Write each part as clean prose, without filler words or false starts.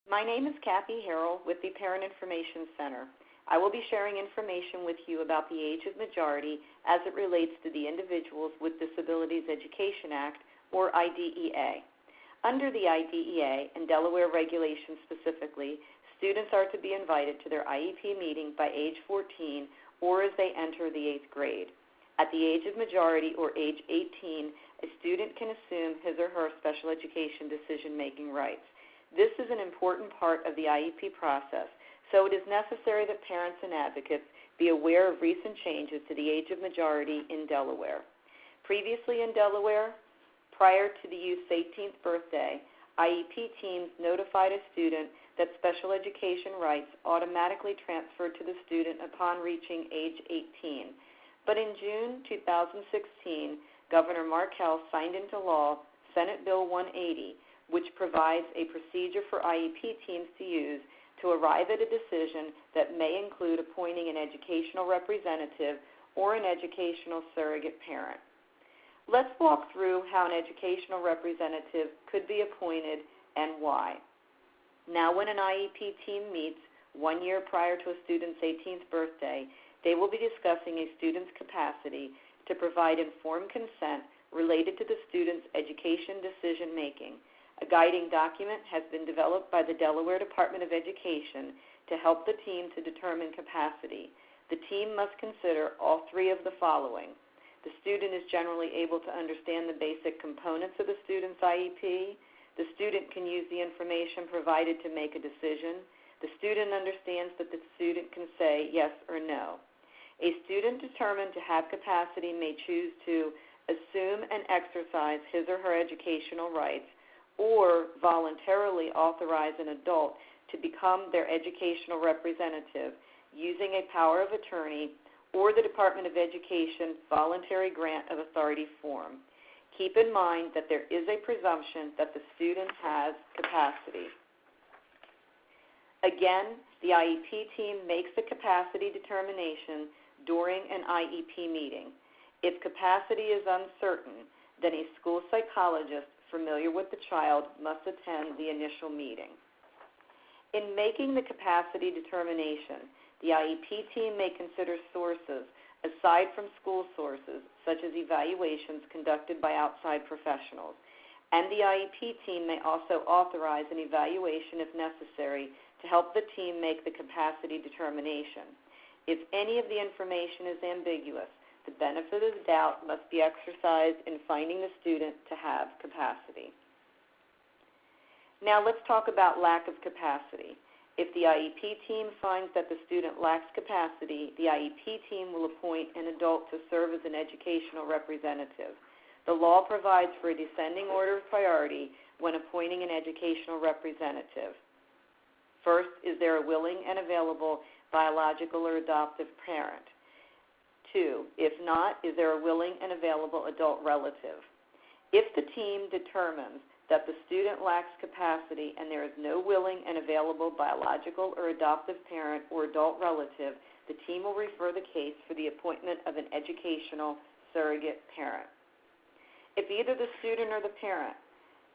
My name is Kathy Harrell with the Parent Information Center. I will be sharing information with you about the age of majority as it relates to the Individuals with Disabilities Education Act, or IDEA. Under the IDEA and Delaware regulations specifically, students are to be invited to their IEP meeting by age 14 or as they enter the 8th grade. At the age of majority, or age 18, a student can assume his or her special education decision-making rights. This is an important part of the IEP process, so it is necessary that parents and advocates be aware of recent changes to the age of majority in Delaware. Previously in Delaware, prior to the youth's 18th birthday, IEP teams notified a student that special education rights automatically transferred to the student upon reaching age 18. But in June 2016, Governor Markell signed into law Senate Bill 180, which provides a procedure for IEP teams to use to arrive at a decision that may include appointing an educational representative or an educational surrogate parent. Let's walk through how an educational representative could be appointed and why. Now, when an IEP team meets 1 year prior to a student's 18th birthday, they will be discussing a student's capacity to provide informed consent related to the student's education decision-making. A guiding document has been developed by the Delaware Department of Education to help the team to determine capacity. The team must consider all three of the following. The student is generally able to understand the basic components of the student's IEP. The student can use the information provided to make a decision. The student understands that the student can say yes or no. A student determined to have capacity may choose to assume and exercise his or her educational rights, or voluntarily authorize an adult to become their educational representative using a power of attorney or the Department of Education voluntary grant of authority form. Keep in mind that there is a presumption that the student has capacity. Again, the IEP team makes the capacity determination during an IEP meeting. If capacity is uncertain, then a school psychologist familiar with the child must attend the initial meeting. In making the capacity determination, the IEP team may consider sources aside from school sources, such as evaluations conducted by outside professionals, and the IEP team may also authorize an evaluation if necessary to help the team make the capacity determination. If any of the information is ambiguous, the benefit of the doubt must be exercised in finding the student to have capacity. Now let's talk about lack of capacity. If the IEP team finds that the student lacks capacity, the IEP team will appoint an adult to serve as an educational representative. The law provides for a descending order of priority when appointing an educational representative. First, is there a willing and available biological or adoptive parent? 2, if not, is there a willing and available adult relative? If the team determines that the student lacks capacity and there is no willing and available biological or adoptive parent or adult relative, the team will refer the case for the appointment of an educational surrogate parent. If either the student or the parent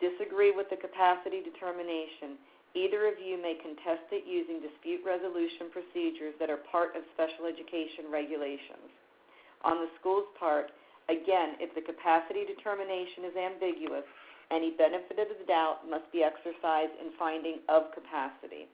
disagree with the capacity determination, either of you may contest it using dispute resolution procedures that are part of special education regulations. On the school's part, again, if the capacity determination is ambiguous, any benefit of the doubt must be exercised in finding of capacity.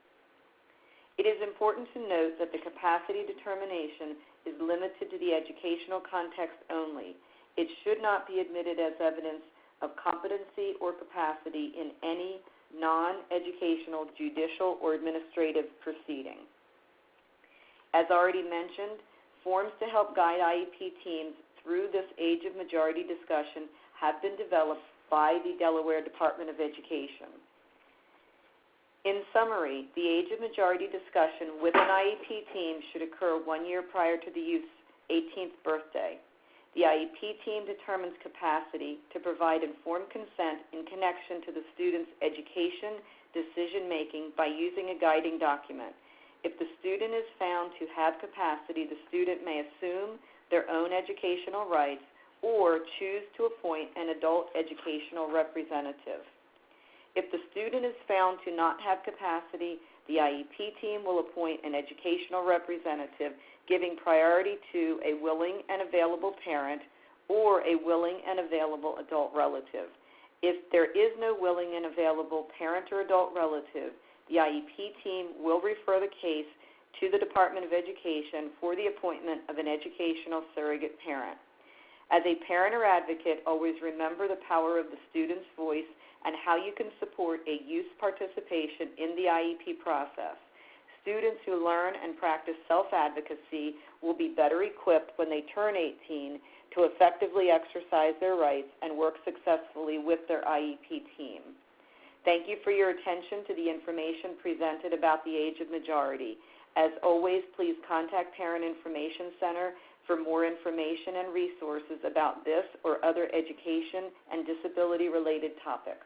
It is important to note that the capacity determination is limited to the educational context only. It should not be admitted as evidence of competency or capacity in any non-educational judicial or administrative proceeding. As already mentioned, forms to help guide IEP teams through this age of majority discussion have been developed by the Delaware Department of Education. In summary, the age of majority discussion with an IEP team should occur 1 year prior to the youth's 18th birthday. The IEP team determines capacity to provide informed consent in connection to the student's education decision-making by using a guiding document. If the student is found to have capacity, the student may assume their own educational rights or choose to appoint an adult educational representative. If the student is found to not have capacity, the IEP team will appoint an educational representative, giving priority to a willing and available parent or a willing and available adult relative. If there is no willing and available parent or adult relative, the IEP team will refer the case to the Department of Education for the appointment of an educational surrogate parent. As a parent or advocate, always remember the power of the student's voice and how you can support a youth's participation in the IEP process. Students who learn and practice self-advocacy will be better equipped when they turn 18 to effectively exercise their rights and work successfully with their IEP team. Thank you for your attention to the information presented about the age of majority. As always, please contact Parent Information Center for more information and resources about this or other education and disability-related topics.